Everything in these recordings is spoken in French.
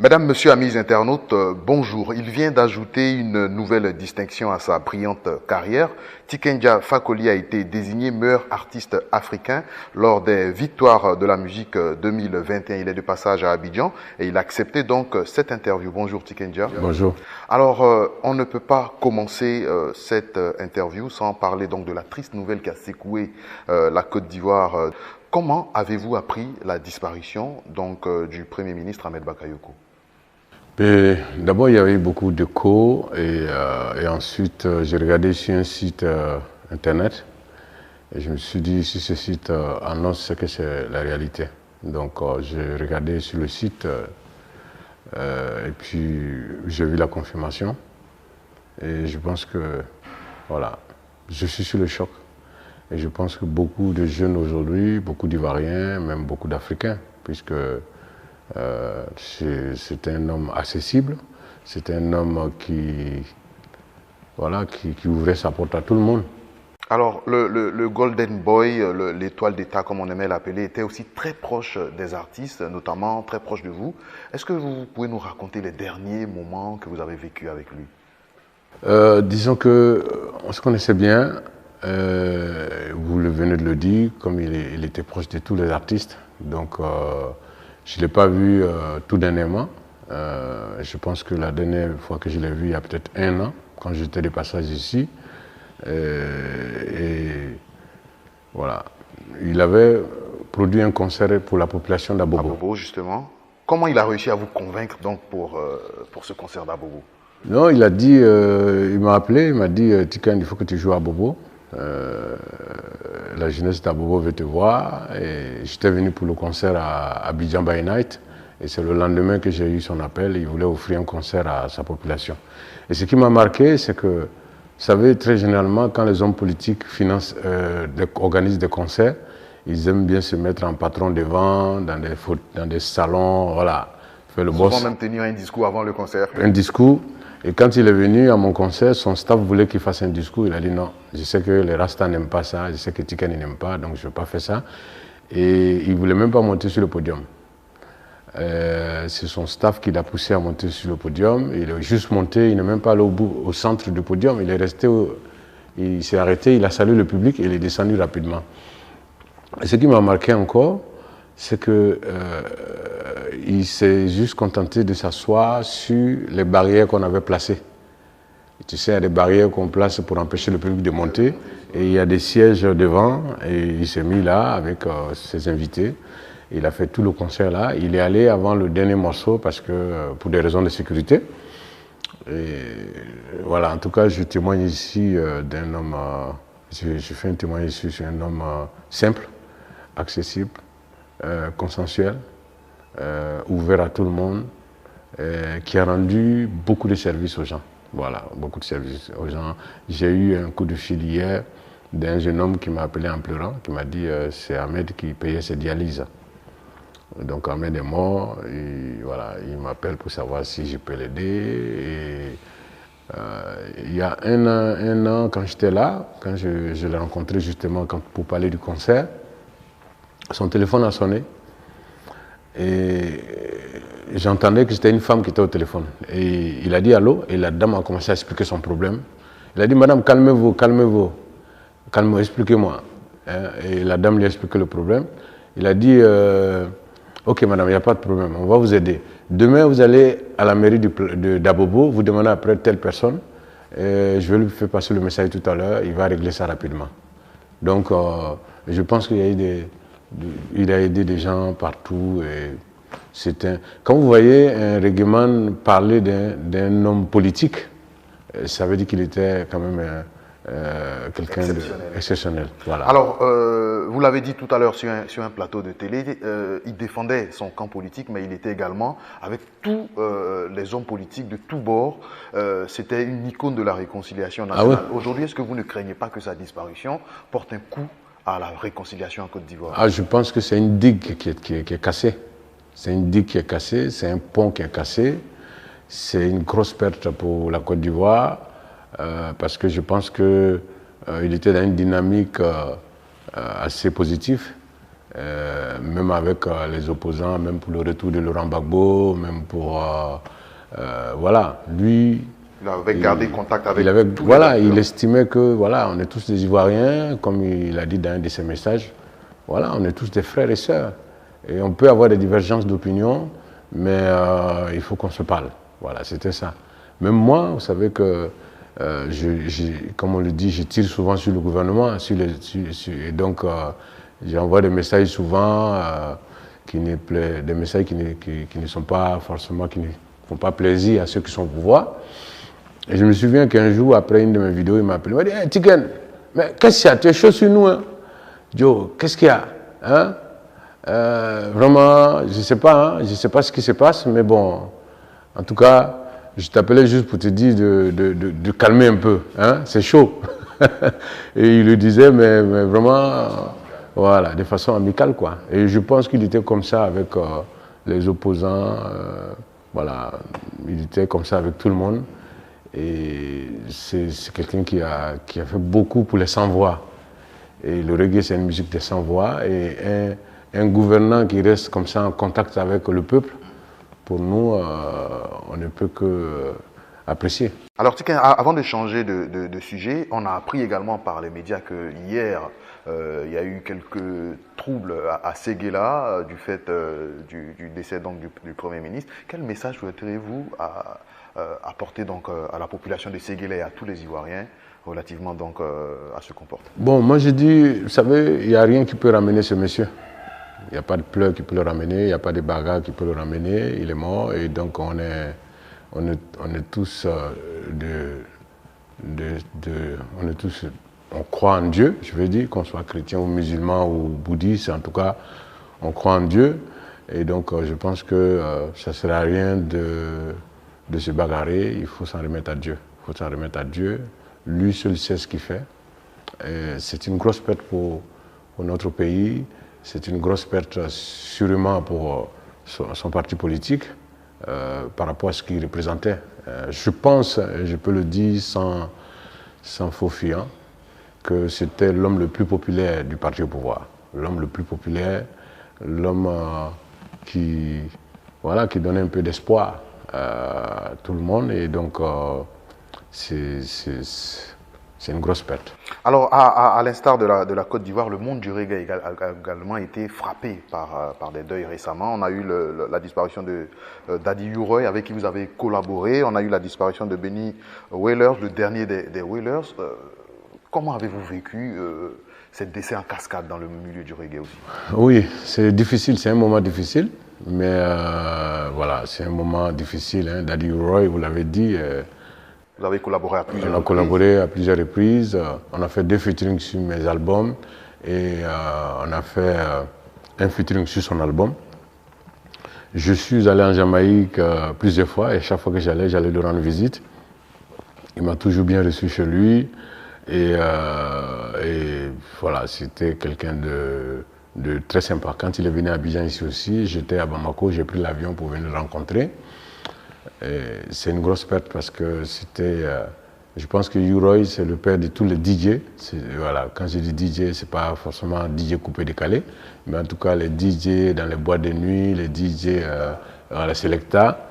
Mesdames, Messieurs, amis internautes, bonjour. Il vient d'ajouter une nouvelle distinction à sa brillante carrière. Tikenja Fakoly a été désigné meilleur artiste africain lors des victoires de la musique 2021. Il est de passage à Abidjan et il a accepté donc cette interview. Bonjour Tikenja. Bonjour. Alors, on ne peut pas commencer cette interview sans parler donc de la triste nouvelle qui a secoué la Côte d'Ivoire. Comment avez-vous appris la disparition donc du Premier ministre Ahmed Bakayoko? D'abord, il y avait beaucoup d'échos et ensuite, j'ai regardé sur un site internet et je me suis dit, si ce site annonce, c'est que c'est la réalité. Donc, j'ai regardé sur le site et puis j'ai vu la confirmation et je pense que, voilà, je suis sur le choc. Et je pense que beaucoup de jeunes aujourd'hui, beaucoup d'Ivoiriens, même beaucoup d'Africains, puisque c'est un homme accessible, c'est un homme qui ouvrait sa porte à tout le monde. Alors, le Golden Boy, l'étoile d'État, comme on aimait l'appeler, était aussi très proche des artistes, notamment très proche de vous. Est-ce que vous pouvez nous raconter les derniers moments que vous avez vécus avec lui? Disons qu'on se connaissait bien, vous venez de le dire, comme il était proche de tous les artistes. Donc, je ne l'ai pas vu tout dernièrement. Je pense que la dernière fois que je l'ai vu, il y a peut-être 1 an, quand j'étais de passage ici. Et voilà. Il avait produit un concert pour la population d'Abobo. Abobo, justement. Comment il a réussi à vous convaincre donc pour ce concert d'Abobo? Non, il a dit, il m'a appelé, il m'a dit, Tiken, il faut que tu joues à Bobo. La jeunesse d'Abobo veut te voir. Et j'étais venu pour le concert à Abidjan by Night. Et c'est le lendemain que j'ai eu son appel. Il voulait offrir un concert à sa population. Et ce qui m'a marqué, c'est que, vous savez, très généralement, quand les hommes politiques organisent des concerts, ils aiment bien se mettre en patron devant, dans des salons, voilà, faire le boss. Souvent même tenir un discours avant le concert. Un discours. Et quand il est venu à mon concert, son staff voulait qu'il fasse un discours. Il a dit non, je sais que les Rastas n'aiment pas ça, je sais que Tiken n'aime pas, donc je ne vais pas faire ça. Et il ne voulait même pas monter sur le podium. C'est son staff qui l'a poussé à monter sur le podium. Il est juste monté, il n'est même pas allé au centre du podium. Il est resté, il s'est arrêté, il a salué le public et il est descendu rapidement. Et ce qui m'a marqué encore, c'est que il s'est juste contenté de s'asseoir sur les barrières qu'on avait placées. Et tu sais, il y a des barrières qu'on place pour empêcher le public de monter. Et il y a des sièges devant. Et il s'est mis là avec ses invités. Il a fait tout le concert là. Il est allé avant le dernier morceau parce que, pour des raisons de sécurité. Et voilà, en tout cas, je témoigne ici d'un homme. Je fais un témoignage ici sur un homme simple, accessible, consensuel. Ouvert à tout le monde, qui a rendu beaucoup de services aux gens. Voilà, beaucoup de services aux gens. J'ai eu un coup de fil hier d'un jeune homme qui m'a appelé en pleurant, qui m'a dit c'est Ahmed qui payait ses dialyses. Donc Ahmed est mort, et voilà, il m'appelle pour savoir si je peux l'aider. Il y a un an, quand j'étais là, quand je l'ai rencontré justement pour parler du concert, son téléphone a sonné. Et j'entendais que c'était une femme qui était au téléphone. Et il a dit allô, et la dame a commencé à expliquer son problème. Il a dit, madame, calmez-vous, calmez-vous, calmez-vous, expliquez-moi. Et la dame lui a expliqué le problème. Il a dit, ok madame, il n'y a pas de problème, on va vous aider. Demain, vous allez à la mairie d'Abobo, vous demandez après telle personne. Je vais lui faire passer le message tout à l'heure, il va régler ça rapidement. Donc, je pense qu'il y a eu il a aidé des gens partout. Et quand vous voyez un règlement parler d'un homme politique, ça veut dire qu'il était quand même quelqu'un d'exceptionnel. Voilà. Alors, vous l'avez dit tout à l'heure sur un plateau de télé, il défendait son camp politique, mais il était également avec tous les hommes politiques de tous bords. C'était une icône de la réconciliation nationale. Ah ouais. Aujourd'hui, est-ce que vous ne craignez pas que sa disparition porte un coup à la réconciliation en Côte d'Ivoire? Je pense que c'est une digue qui est cassée. C'est une digue qui est cassée, c'est un pont qui est cassé. C'est une grosse perte pour la Côte d'Ivoire parce que je pense qu'il était dans une dynamique assez positive. même avec les opposants, même pour le retour de Laurent Gbagbo, même pour... voilà, lui... Il avait gardé contact avec tous voilà, il estimait que, voilà, on est tous des Ivoiriens, comme il a dit dans un de ses messages. Voilà, on est tous des frères et sœurs. Et on peut avoir des divergences d'opinion, mais il faut qu'on se parle. Voilà, c'était ça. Même moi, vous savez que, comme on le dit, je tire souvent sur le gouvernement, et donc j'envoie des messages souvent des messages qui ne sont pas forcément, qui ne font pas plaisir à ceux qui sont au pouvoir. Et je me souviens qu'un jour, après une de mes vidéos, il m'a appelé, il m'a dit, hey, Tiken, mais qu'est-ce qu'il y a? Tu es chaud sur nous, hein? Joe, qu'est-ce qu'il y a? Hein? Vraiment, je ne sais pas ce qui se passe, mais bon, en tout cas, je t'appelais juste pour te dire de calmer un peu, hein? C'est chaud. Et il le disait, mais vraiment, voilà, de façon amicale, quoi. Et je pense qu'il était comme ça avec les opposants, voilà, il était comme ça avec tout le monde. Et c'est quelqu'un qui a fait beaucoup pour les sans-voix. Et le reggae, c'est une musique des sans-voix. Et un gouvernant qui reste comme ça en contact avec le peuple, pour nous, on ne peut que apprécier. Alors, Tiken, avant de changer de sujet, on a appris également par les médias que hier, il y a eu quelques troubles à Séguéla du fait du décès donc, du Premier ministre. Quel message souhaiteriez-vous apporter donc, à la population de Séguéla et à tous les Ivoiriens relativement donc, à ce comportement? Bon, moi je dis, vous savez, il n'y a rien qui peut ramener ce monsieur. Il n'y a pas de pleurs qui peut le ramener, il n'y a pas de bagarre qui peut le ramener, il est mort et donc on est tous on croit en Dieu, je veux dire, qu'on soit chrétien ou musulman ou bouddhiste, en tout cas, on croit en Dieu. Et donc je pense que ça ne sert à rien de se bagarrer, il faut s'en remettre à Dieu. Il faut s'en remettre à Dieu. Lui seul sait ce qu'il fait. C'est une grosse perte pour notre pays. C'est une grosse perte sûrement pour son parti politique par rapport à ce qu'il représentait. Je pense, et je peux le dire sans faux fiant, que c'était l'homme le plus populaire du parti au pouvoir. L'homme le plus populaire, l'homme qui donnait un peu d'espoir à tout le monde. Et donc, c'est une grosse perte. Alors, à l'instar de la Côte d'Ivoire, le monde du reggae a également été frappé par des deuils récemment. On a eu la disparition de Daddy U-Roy, avec qui vous avez collaboré. On a eu la disparition de Benny Wailers, le dernier des Wailers. Comment avez-vous vécu ces décès en cascade dans le milieu du reggae aussi? Oui, c'est difficile, c'est un moment difficile. Mais voilà, c'est un moment difficile. Hein. Daddy U-Roy, vous l'avez dit... Vous avez collaboré à plusieurs reprises. On a collaboré à plusieurs reprises. On a fait 2 featuring sur mes albums et on a fait un featuring sur son album. Je suis allé en Jamaïque plusieurs fois et chaque fois que j'allais lui rendre visite. Il m'a toujours bien reçu chez lui et voilà, c'était quelqu'un de très sympa. Quand il est venu à Abidjan ici aussi, j'étais à Bamako, j'ai pris l'avion pour venir le rencontrer. C'est une grosse perte parce que c'était, je pense que U-Roy c'est le père de tous les DJ. Voilà, quand je dis DJ, c'est pas forcément DJ coupé décalé, mais en tout cas les DJ dans les boîtes de nuit, les DJ à la Selecta.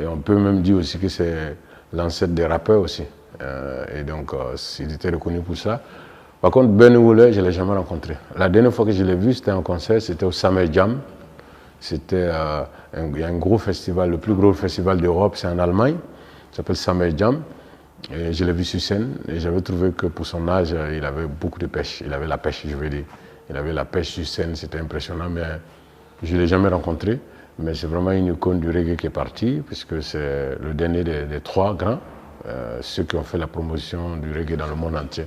Et on peut même dire aussi que c'est l'ancêtre des rappeurs aussi. Et donc il était reconnu pour ça. Par contre, Benny Wailers, je ne l'ai jamais rencontré. La dernière fois que je l'ai vu, c'était en concert, c'était au Summer Jam. C'était il y a un gros festival, le plus gros festival d'Europe, c'est en Allemagne, ça s'appelle Summer Jam. Et je l'ai vu sur scène et j'avais trouvé que pour son âge, il avait beaucoup de pêche. Il avait la pêche, je veux dire. Il avait la pêche sur scène, c'était impressionnant, mais je ne l'ai jamais rencontré. Mais c'est vraiment une icône du reggae qui est partie, puisque c'est le dernier des 3 grands, ceux qui ont fait la promotion du reggae dans le monde entier.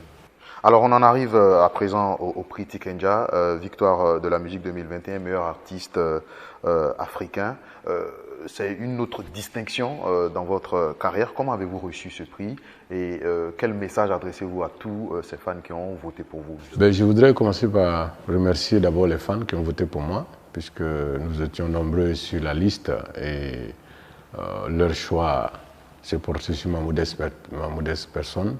Alors on en arrive à présent au prix Tikenja, victoire de la musique 2021, meilleur artiste africain. C'est une autre distinction dans votre carrière. Comment avez-vous reçu ce prix et quel message adressez-vous à tous ces fans qui ont voté pour vous? Je voudrais commencer par remercier d'abord les fans qui ont voté pour moi, puisque nous étions nombreux sur la liste et leur choix s'est porté sur ma modeste personne.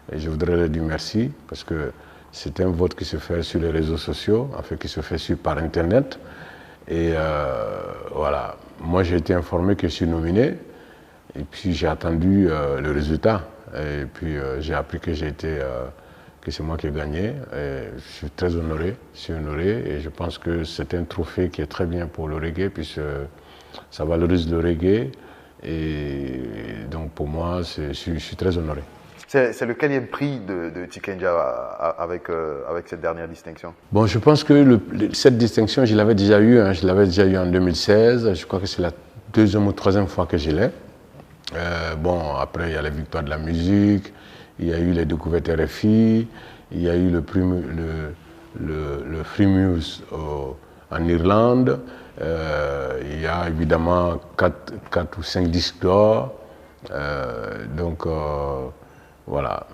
Et je voudrais leur dire merci parce que C'est un vote qui se fait sur les réseaux sociaux, en fait qui se fait par Internet. Et voilà, moi j'ai été informé que je suis nominé, et puis j'ai attendu le résultat. Et puis j'ai appris que que c'est moi qui ai gagné. Et je suis très honoré, et je pense que c'est un trophée qui est très bien pour le reggae, puisque ça valorise le reggae. Et donc pour moi, je suis très honoré. C'est le quatrième prix de Tikenja avec cette dernière distinction? Bon, je pense que cette distinction, je l'avais déjà eue. Je l'avais déjà eue en 2016. Je crois que c'est la deuxième ou troisième fois que je l'ai. Bon, après, il y a les victoires de la musique, il y a eu les découvertes RFI, il y a eu le Free Muse en Irlande, il y a évidemment 4 ou 5 disques d'or. Voilà,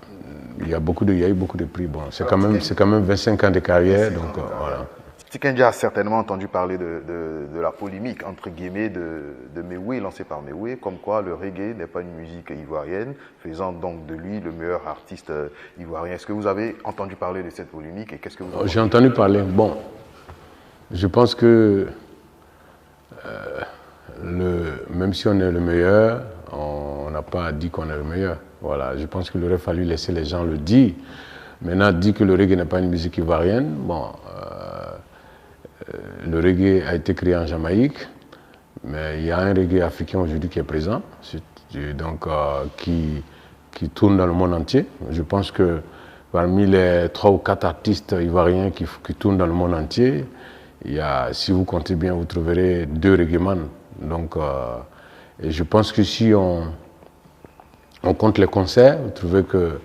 il y a eu beaucoup de prix. Bon, c'est quand même 25 ans de carrière, donc voilà. Tikenja a certainement entendu parler de la polémique, entre guillemets, de Mewé, lancée par Mewé, comme quoi le reggae n'est pas une musique ivoirienne, faisant donc de lui le meilleur artiste ivoirien. Est-ce que vous avez entendu parler de cette polémique et qu'est-ce que vous en pensez? J'ai entendu parler. Bon, je pense que même si on est le meilleur, on n'a pas dit qu'on est le meilleur. Voilà, je pense qu'il aurait fallu laisser les gens le dire. Maintenant, dire que le reggae n'est pas une musique ivoirienne, bon, le reggae a été créé en Jamaïque, mais il y a un reggae africain aujourd'hui qui est présent, donc qui tourne dans le monde entier. Je pense que parmi les 3 ou 4 artistes ivoiriens qui tournent dans le monde entier, si vous comptez bien, vous trouverez 2 reggaeman. Donc, et je pense que si on compte les concerts, vous trouvez que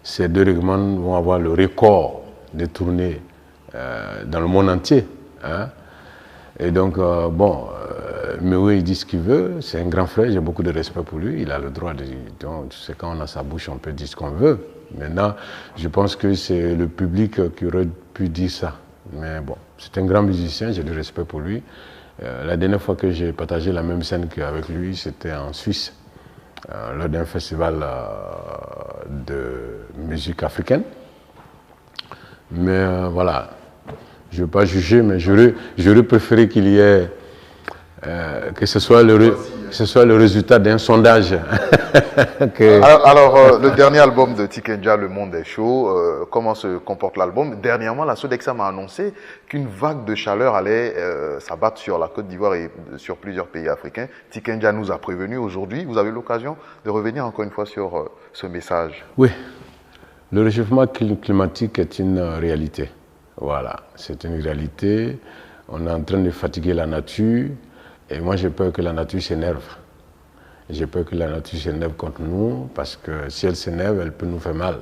ces 2 reggaeman vont avoir le record de tournées dans le monde entier. Hein? Et donc, Mewé, il dit ce qu'il veut, c'est un grand frère, j'ai beaucoup de respect pour lui, il a le droit de dire, donc, tu sais, quand on a sa bouche, on peut dire ce qu'on veut. Maintenant, je pense que c'est le public qui aurait pu dire ça. Mais bon, c'est un grand musicien, j'ai du respect pour lui. La dernière fois que j'ai partagé la même scène qu'avec lui, c'était en Suisse, lors d'un festival de musique africaine. Mais voilà. Je ne veux pas juger, mais j'aurais préféré qu'il y ait, que ce soit le résultat d'un sondage. Alors, le dernier album de Tikenja, Le Monde est chaud, comment se comporte l'album? Dernièrement, la Sodexo m'a annoncé qu'une vague de chaleur allait s'abattre sur la Côte d'Ivoire et sur plusieurs pays africains. Tikenja nous a prévenus aujourd'hui. Vous avez l'occasion de revenir encore une fois sur ce message. Oui, le réchauffement climatique est une réalité. Voilà, c'est une réalité. On est en train de fatiguer la nature et moi j'ai peur que la nature s'énerve. J'ai peur que la nature s'énerve contre nous parce que si elle s'énerve, elle peut nous faire mal.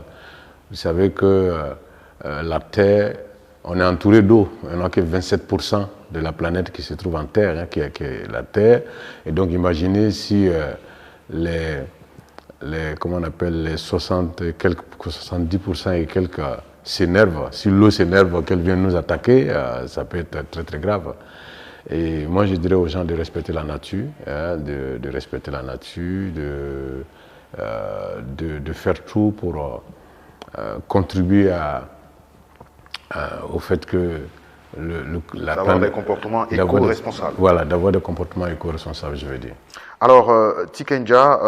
Vous savez que la Terre, on est entouré d'eau. Il n'y a que 27% de la planète qui se trouve en Terre, hein, qui est la Terre. Et donc imaginez si comment on appelle, les 70% et quelques s'énerve, si l'eau s'énerve, qu'elle vient nous attaquer, ça peut être très très grave. Et moi je dirais aux gens de respecter la nature, hein, de respecter la nature, de faire tout pour contribuer au fait que d'avoir des comportements éco-responsables. Voilà, d'avoir des comportements éco-responsables, je veux dire. Alors, Tikenja,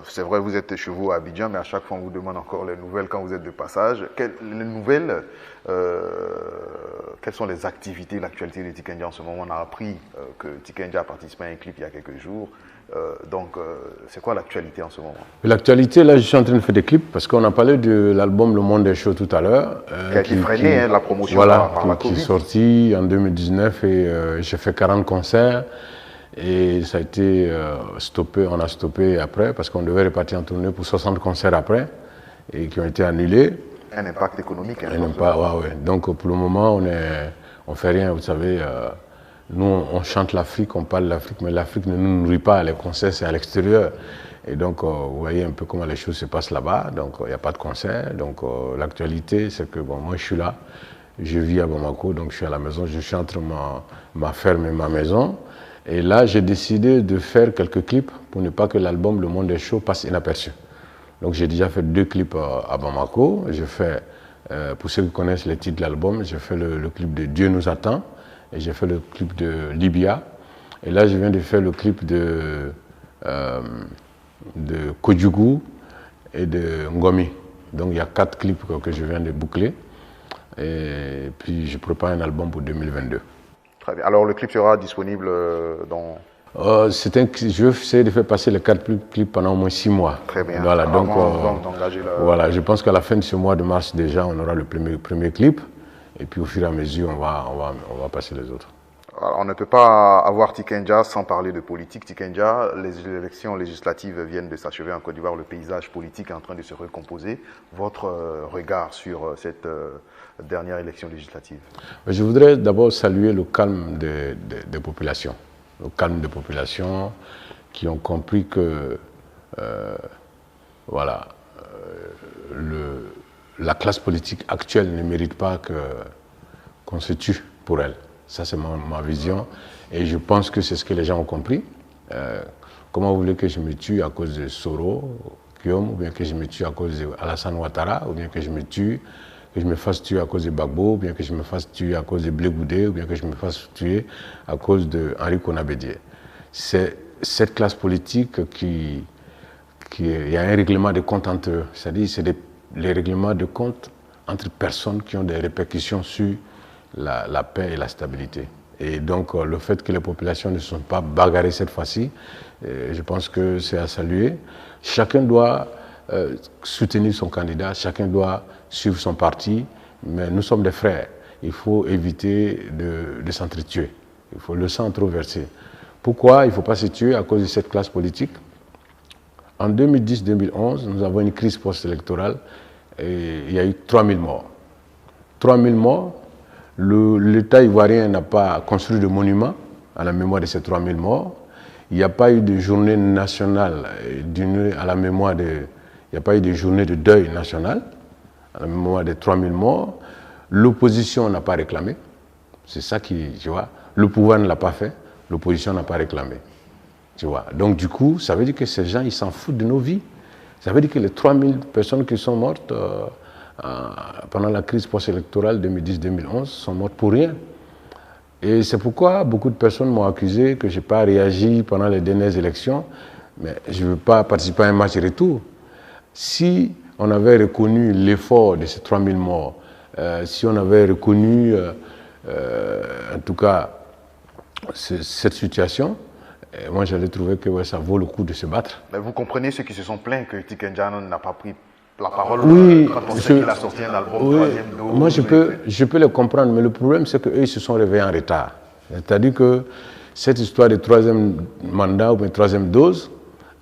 c'est vrai, vous êtes chez vous à Abidjan, mais à chaque fois, on vous demande encore les nouvelles quand vous êtes de passage. Les nouvelles, quelles sont les activités, l'actualité de Tikenja en ce moment? On a appris que Tikenja a participé à un clip il y a quelques jours. Donc, c'est quoi l'actualité en ce moment? L'actualité, là, je suis en train de faire des clips parce qu'on a parlé de l'album Le Monde est chaud tout à l'heure. Qui a été freiné, la promotion voilà, par la Covid. Qui est sorti en 2019 et j'ai fait 40 concerts. Et ça a été stoppé, on a stoppé après parce qu'on devait repartir en tournée pour 60 concerts après et qui ont été annulés. Un impact économique. Un impact, ouais. Donc pour le moment, on fait rien, vous savez. Nous, on chante l'Afrique, on parle de l'Afrique, mais l'Afrique ne nous nourrit pas. Les concerts, c'est à l'extérieur. Et donc, vous voyez un peu comment les choses se passent là-bas. Donc, il n'y a pas de concert. Donc, l'actualité, c'est que, bon, moi, je suis là. Je vis à Bamako, donc je suis à la maison. Je suis entre ma ferme et ma maison. Et là, j'ai décidé de faire quelques clips pour ne pas que l'album Le Monde est chaud passe inaperçu. Donc, j'ai déjà fait 2 clips à Bamako. J'ai fait Pour ceux qui connaissent les titres de l'album, j'ai fait le clip de Dieu nous attend et j'ai fait le clip de Libya. Et là, je viens de faire le clip de Kodjougou et de Ngomi. Donc il y a 4 clips que je viens de boucler. Et puis je prépare un album pour 2022. Très bien. Alors le clip sera disponible dans... je vais essayer de faire passer les 4 clips pendant au moins 6 mois. Très bien. Voilà, donc, voilà, je pense qu'à la fin de ce mois de mars déjà, on aura le premier clip. Et puis au fur et à mesure, on va passer les autres. Alors, on ne peut pas avoir Tikenja sans parler de politique. Tikenja, les élections législatives viennent de s'achever en Côte d'Ivoire. Le paysage politique est en train de se recomposer. Votre regard sur cette dernière élection législative? Je voudrais d'abord saluer le calme des populations. Le calme des populations qui ont compris que la classe politique actuelle ne mérite pas qu'on se tue pour elle. Ça, c'est ma vision. Et je pense que c'est ce que les gens ont compris. Comment vous voulez que je me tue à cause de Soro, Guillaume, ou bien que je me tue à cause d'Alassane Ouattara, ou bien que je me fasse tuer à cause de Gbagbo, ou bien que je me fasse tuer à cause de Blé Goudé, ou bien que je me fasse tuer à cause de Henri Konabédié. C'est cette classe politique il y a un règlement de compte entre eux. C'est-à-dire c'est les règlements de compte entre personnes qui ont des répercussions sur la paix et la stabilité. Et donc le fait que les populations ne sont pas bagarrées cette fois-ci, je pense que c'est à saluer. Chacun doit soutenir son candidat, chacun doit suivre son parti, mais nous sommes des frères. Il faut éviter de s'entretuer. Il faut le sang trop verser. Pourquoi il ne faut pas se tuer à cause de cette classe politique? En 2010-2011, nous avons une crise post-électorale et il y a eu 3000 morts. 3000 morts. L'État ivoirien n'a pas construit de monument à la mémoire de ces 3000 morts. Il n'y a pas eu de journée nationale à la mémoire il n'y a pas eu de journée de deuil national à la mémoire des 3000 morts. L'opposition n'a pas réclamé. C'est ça qui, tu vois. Le pouvoir ne l'a pas fait. L'opposition n'a pas réclamé. Tu vois. Donc du coup, ça veut dire que ces gens, ils s'en foutent de nos vies. Ça veut dire que les 3000 personnes qui sont mortes pendant la crise post-électorale 2010-2011 sont mortes pour rien. Et c'est pourquoi beaucoup de personnes m'ont accusé que je n'ai pas réagi pendant les dernières élections, mais je ne veux pas participer à un match retour. Si on avait reconnu l'effort de ces 3000 morts, si on avait reconnu, en tout cas, cette situation, moi j'allais trouver que ça vaut le coup de se battre. Mais vous comprenez ceux qui se sont plaints que Tikenja n'a pas pris la parole quand on sait qu'il a sorti un album troisième dose. Moi je peux les comprendre, mais le problème c'est qu'eux ils se sont réveillés en retard. C'est-à-dire que cette histoire de troisième mandat ou bien troisième dose,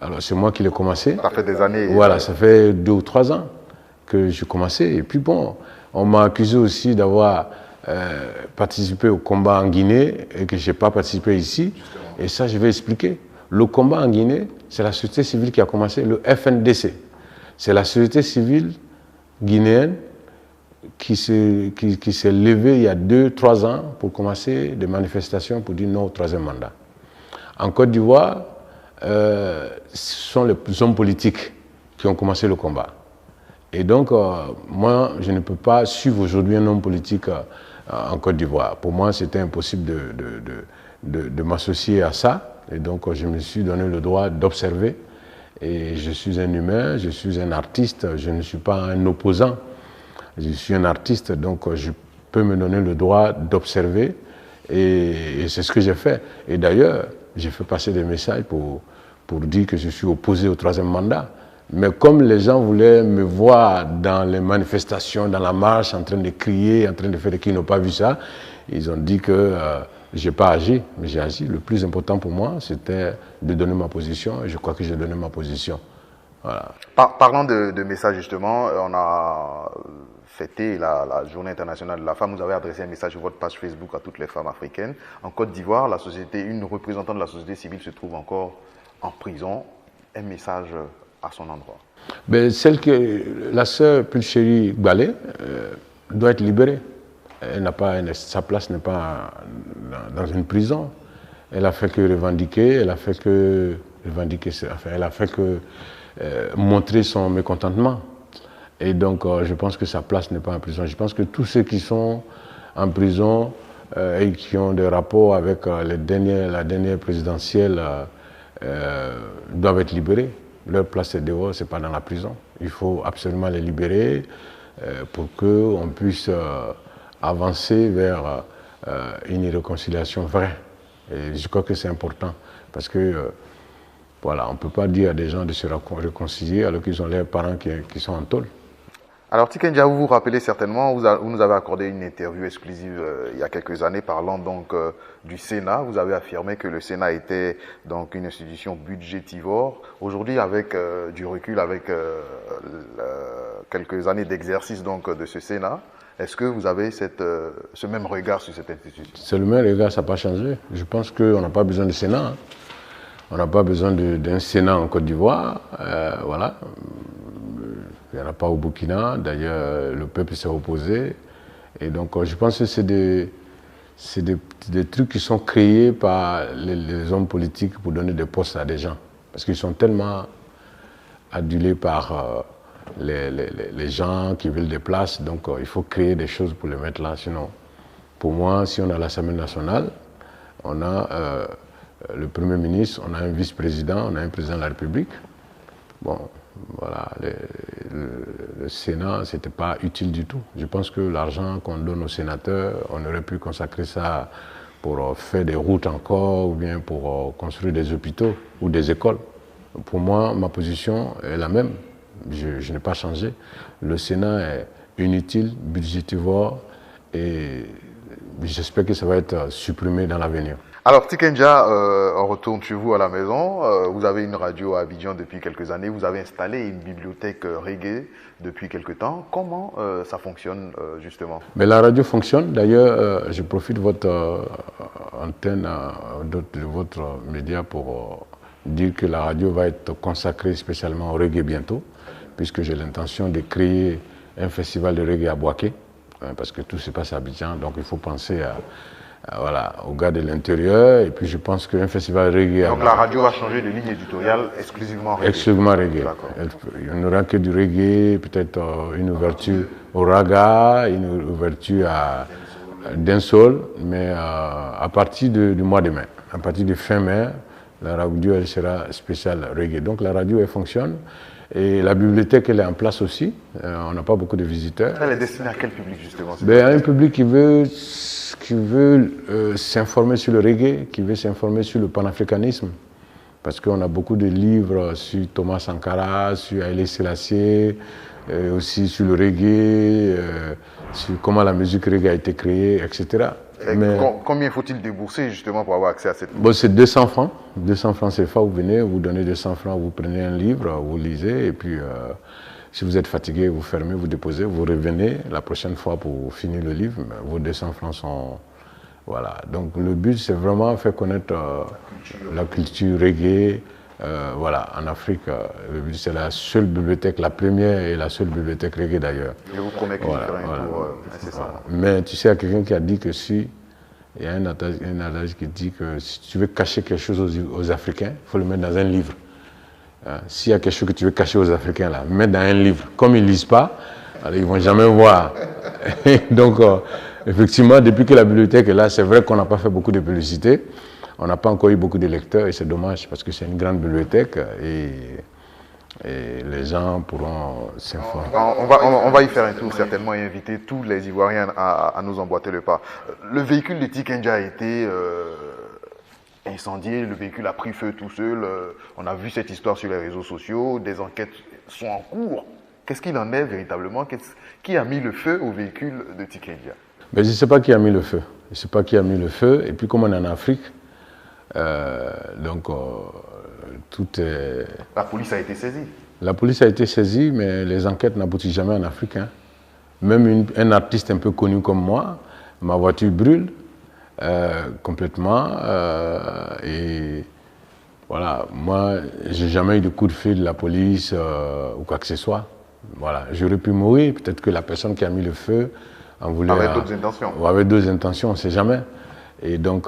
alors c'est moi qui l'ai commencé. Ça fait des années. Voilà, ça fait 2 ou 3 ans que j'ai commencé. Et puis bon, on m'a accusé aussi d'avoir participé au combat en Guinée et que je n'ai pas participé ici. Et ça, je vais expliquer. Le combat en Guinée, c'est la société civile qui a commencé, le FNDC. C'est la société civile guinéenne qui s'est levée il y a 2-3 ans pour commencer des manifestations pour dire non au troisième mandat. En Côte d'Ivoire, ce sont les hommes politiques qui ont commencé le combat. Et donc, moi, je ne peux pas suivre aujourd'hui un homme politique en Côte d'Ivoire. Pour moi, c'était impossible de m'associer à ça. Et donc, je me suis donné le droit d'observer. Et je suis un humain, je suis un artiste, je ne suis pas un opposant. Je suis un artiste, donc je peux me donner le droit d'observer. Et c'est ce que j'ai fait. Et d'ailleurs, j'ai fait passer des messages pour dire que je suis opposé au troisième mandat. Mais comme les gens voulaient me voir dans les manifestations, dans la marche, en train de crier, en train de faire des cris, ils n'ont pas vu ça, ils ont dit que je n'ai pas agi, mais j'ai agi. Le plus important pour moi, c'était de donner ma position, et je crois que j'ai donné ma position. Voilà. Parlant de messages, justement, on a fêté la Journée internationale de la femme. Vous avez adressé un message sur votre page Facebook à toutes les femmes africaines. En Côte d'Ivoire, une représentante de la société civile se trouve encore en prison. Un message à son endroit. Ben, la sœur Pulchérie Gbalé doit être libérée. Sa place n'est pas dans une prison. Elle a fait que revendiquer, elle a fait que montrer son mécontentement. Et donc, je pense que sa place n'est pas en prison. Je pense que tous ceux qui sont en prison et qui ont des rapports avec la dernière présidentielle doivent être libérés. Leur place est dehors, ce n'est pas dans la prison. Il faut absolument les libérer pour qu'on puisse avancer vers une réconciliation vraie. Et je crois que c'est important parce que voilà, on ne peut pas dire à des gens de se réconcilier alors qu'ils ont leurs parents qui sont en tôle. Alors Tiken Jah, vous vous rappelez certainement, vous nous avez accordé une interview exclusive il y a quelques années parlant donc du Sénat. Vous avez affirmé que le Sénat était donc une institution budgétivore. Aujourd'hui, avec du recul, avec quelques années d'exercice donc de ce Sénat, est-ce que vous avez ce même regard sur cette institution? C'est le même regard, ça n'a pas changé. Je pense qu'on n'a pas besoin de Sénat. Hein. On n'a pas besoin d'un Sénat en Côte d'Ivoire. Voilà. Il n'y en a pas au Burkina. D'ailleurs, le peuple s'est opposé. Et donc, je pense que c'est des trucs qui sont créés par les hommes politiques pour donner des postes à des gens. Parce qu'ils sont tellement adulés par les gens qui veulent des places. Donc, il faut créer des choses pour les mettre là. Sinon, pour moi, si on a l'Assemblée nationale, on a le Premier ministre, on a un vice-président, on a un président de la République. Bon, voilà, le Sénat, ce n'était pas utile du tout. Je pense que l'argent qu'on donne aux sénateurs, on aurait pu consacrer ça pour faire des routes encore ou bien pour construire des hôpitaux ou des écoles. Pour moi, ma position est la même. Je n'ai pas changé. Le Sénat est inutile, budgétivore et j'espère que ça va être supprimé dans l'avenir. Alors Tiken Jah, on retourne chez vous à la maison. Vous avez une radio à Abidjan depuis quelques années. Vous avez installé une bibliothèque reggae depuis quelques temps. Comment ça fonctionne justement? Mais la radio fonctionne. D'ailleurs, je profite de votre antenne, de votre média pour dire que la radio va être consacrée spécialement au reggae bientôt, puisque j'ai l'intention de créer un festival de reggae à Boaké, parce que tout se passe à Abidjan. Donc il faut penser voilà, aux gars de l'intérieur, et puis je pense qu'un festival reggae... Donc la radio va changer de ligne éditoriale exclusivement reggae? Exclusivement reggae. Il n'y aura que du reggae, peut-être une ouverture au raga, une ouverture à dancehall, mais à partir du mois de mai, à partir de fin mai, la radio elle sera spéciale reggae. Donc la radio elle fonctionne, et la bibliothèque elle est en place aussi, on n'a pas beaucoup de visiteurs. Elle est destinée à quel public justement? À un public qui veut s'informer sur le reggae, qui veut s'informer sur le panafricanisme. Parce qu'on a beaucoup de livres sur Thomas Sankara, sur Haïlé Sélassié, aussi sur le reggae, sur comment la musique reggae a été créée, etc. Mais combien faut-il débourser justement pour avoir accès à cette... C'est 200 francs. 200 francs CFA, vous venez, vous donnez 200 francs, vous prenez un livre, vous lisez, et puis si vous êtes fatigué, vous fermez, vous déposez, vous revenez la prochaine fois pour finir le livre. Vos 200 francs sont... Voilà. Donc le but, c'est vraiment faire connaître la culture reggae. Voilà, en Afrique, le but, c'est la seule bibliothèque, la première et la seule bibliothèque reggae d'ailleurs. Je vous promets que je ferai un tour incessamment. Mais tu sais, il y a quelqu'un qui a dit que si... Il y a un adage qui dit que si tu veux cacher quelque chose aux Africains, il faut le mettre dans un livre. S'il y a quelque chose que tu veux cacher aux Africains, là, mets dans un livre. Comme ils ne lisent pas, alors ils ne vont jamais voir. Donc, effectivement, depuis que la bibliothèque est là, c'est vrai qu'on n'a pas fait beaucoup de publicité. On n'a pas encore eu beaucoup de lecteurs et c'est dommage parce que c'est une grande bibliothèque et les gens pourront s'informer. On va y faire un tour certainement et inviter tous les Ivoiriens à nous emboîter le pas. Le véhicule de Tiken Jah a été incendié, le véhicule a pris feu tout seul. On a vu cette histoire sur les réseaux sociaux, des enquêtes sont en cours. Qu'est-ce qu'il en est véritablement? Qui a mis le feu au véhicule de Tiken Jah? Mais je ne sais pas qui a mis le feu. Je ne sais pas qui a mis le feu. Et puis comme on est en Afrique, tout est... La police a été saisie? La police a été saisie, mais les enquêtes n'aboutissent jamais en Afrique. Hein. Même un artiste un peu connu comme moi, ma voiture brûle complètement. Et voilà, moi, j'ai jamais eu de coup de fil de la police ou quoi que ce soit. Voilà, j'aurais pu mourir. Peut-être que la personne qui a mis le feu en voulait... Avec d'autres intentions? Avec d'autres intentions, on ne sait jamais. Et donc,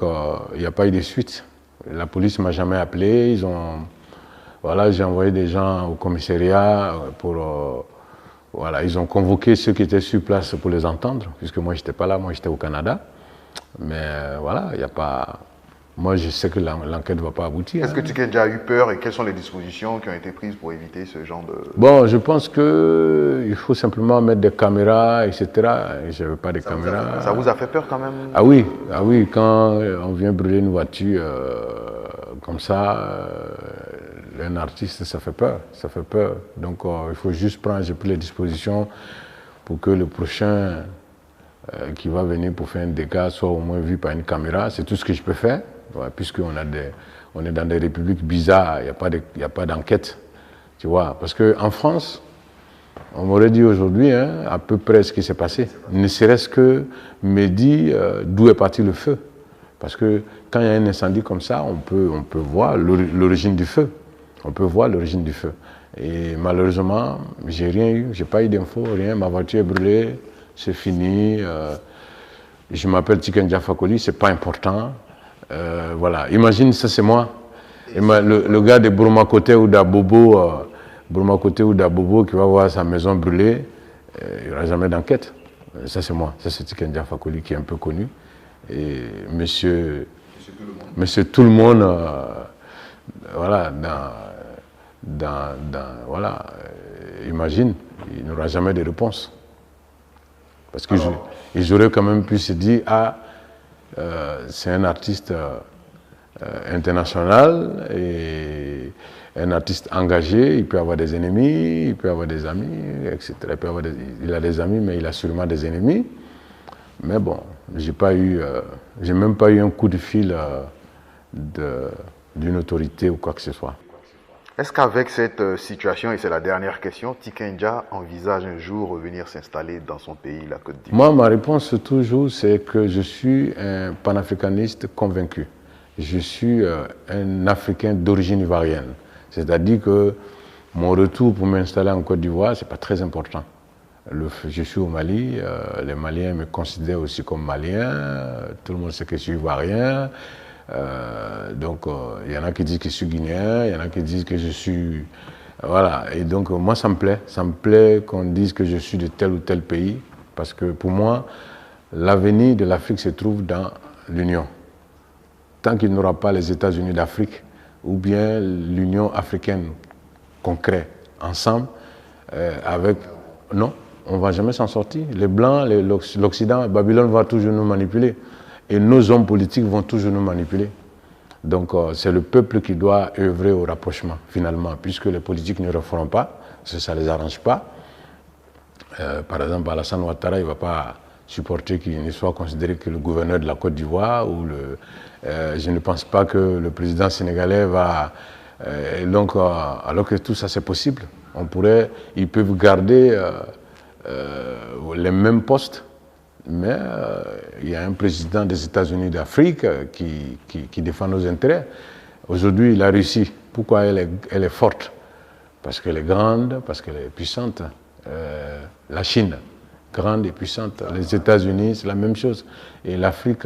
il n'y a pas eu de suite. La police ne m'a jamais appelé. Voilà, j'ai envoyé des gens au commissariat pour Voilà, ils ont convoqué ceux qui étaient sur place pour les entendre, puisque moi, je n'étais pas là, moi, j'étais au Canada. Mais voilà, il n'y a pas... Moi, je sais que l'enquête ne va pas aboutir. Est-ce que Tiken Jah a eu peur et quelles sont les dispositions qui ont été prises pour éviter ce genre de... Bon, je pense qu'il faut simplement mettre des caméras, etc. Je n'avais pas de caméras. Ça vous a fait peur quand même? Ah oui, quand on vient brûler une voiture comme ça, un artiste, ça fait peur. Donc il faut juste prendre, j'ai pris les dispositions pour que le prochain qui va venir pour faire un dégât soit au moins vu par une caméra. C'est tout ce que je peux faire, ouais, puisqu'on on est dans des républiques bizarres, il n'y a pas d'enquête, tu vois. Parce qu'en France, on m'aurait dit aujourd'hui à peu près ce qui s'est passé. Ne serait-ce que me dire d'où est parti le feu. Parce que quand il y a un incendie comme ça, on peut voir l'origine du feu. On peut voir l'origine du feu. Et malheureusement, j'ai rien eu, j'ai pas eu d'infos, rien. Ma voiture est brûlée, c'est fini. Je m'appelle Tiken Jah Fakoly, c'est pas important. Voilà. Imagine, ça c'est moi. Et le gars de Broma-Côté ou d'Abobo, qui va voir sa maison brûlée, il n'y aura jamais d'enquête. Ça c'est moi, ça c'est Tiken Jah Fakoly qui est un peu connu. Et monsieur tout le monde, voilà, voilà, imagine, il n'aura jamais de réponse. Parce qu'ils auraient quand même pu se dire, c'est un artiste international et un artiste engagé, il peut avoir des ennemis, il peut avoir des amis, etc. Il a des amis, mais il a sûrement des ennemis. Mais bon, j'ai même pas eu un coup de fil d'une autorité ou quoi que ce soit. Est-ce qu'avec cette situation, et c'est la dernière question, Tiken Jah envisage un jour revenir s'installer dans son pays, la Côte d'Ivoire? Moi, ma réponse toujours, c'est que je suis un panafricaniste convaincu. Je suis un Africain d'origine ivoirienne. C'est-à-dire que mon retour pour m'installer en Côte d'Ivoire, ce n'est pas très important. Je suis au Mali, les Maliens me considèrent aussi comme Malien, tout le monde sait que je suis ivoirien. Donc il y en a qui disent que je suis guinéen, il y en a qui disent que je suis... Voilà, et donc moi ça me plaît qu'on dise que je suis de tel ou tel pays, parce que pour moi, l'avenir de l'Afrique se trouve dans l'Union. Tant qu'il n'y aura pas les États-Unis d'Afrique, ou bien l'Union africaine qu'on crée ensemble, non, on ne va jamais s'en sortir. Les Blancs, l'Occident, Babylone va toujours nous manipuler. Et nos hommes politiques vont toujours nous manipuler. Donc c'est le peuple qui doit œuvrer au rapprochement, finalement, puisque les politiques ne le feront pas, parce que ça ne les arrange pas. Par exemple, Alassane Ouattara, il ne va pas supporter qu'il ne soit considéré que le gouverneur de la Côte d'Ivoire, je ne pense pas que le président sénégalais va... alors que tout ça c'est possible, ils peuvent garder les mêmes postes, mais il y a un président des États-Unis d'Afrique qui défend nos intérêts. Aujourd'hui, la Russie, pourquoi elle est forte? Parce qu'elle est grande, parce qu'elle est puissante. La Chine, grande et puissante. Les États-Unis, c'est la même chose. Et l'Afrique,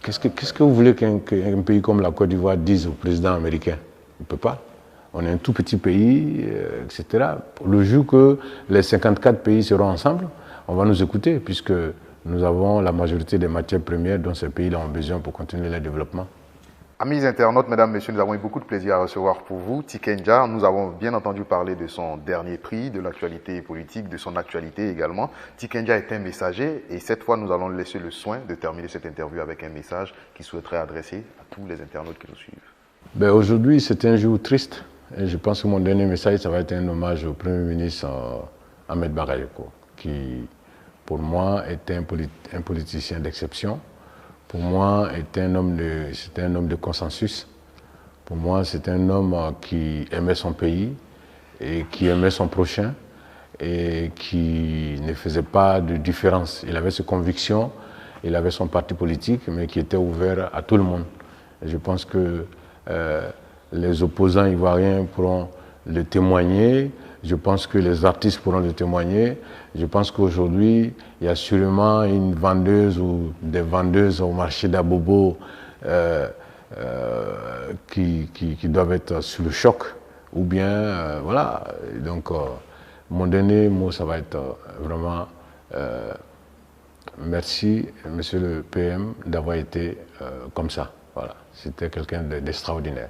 qu'est-ce que vous voulez qu'un pays comme la Côte d'Ivoire dise au président américain? Il ne peut pas. On est un tout petit pays, etc. Le jour que les 54 pays seront ensemble, on va nous écouter, puisque nous avons la majorité des matières premières dont ces pays-là ont besoin pour continuer leur développement. Amis internautes, mesdames, messieurs, nous avons eu beaucoup de plaisir à recevoir pour vous Tiken Jah. Nous avons bien entendu parler de son dernier prix, de l'actualité politique, de son actualité également. Tiken Jah est un messager et cette fois, nous allons laisser le soin de terminer cette interview avec un message qu'il souhaiterait adresser à tous les internautes qui nous suivent. Aujourd'hui, c'est un jour triste et je pense que mon dernier message, ça va être un hommage au Premier ministre Ahmed Bakayoko, qui, pour moi, était un politicien d'exception. Pour moi, c'était un homme de consensus. Pour moi, c'était un homme qui aimait son pays et qui aimait son prochain et qui ne faisait pas de différence. Il avait ses convictions, il avait son parti politique, mais qui était ouvert à tout le monde. Et je pense que les opposants ivoiriens pourront le témoigner. Je pense que les artistes pourront le témoigner. Je pense qu'aujourd'hui, il y a sûrement une vendeuse ou des vendeuses au marché d'Abobo qui doivent être sous le choc. Ou bien, voilà. Donc, Mon dernier mot, ça va être vraiment merci, monsieur le PM, d'avoir été comme ça. Voilà. C'était quelqu'un d'extraordinaire.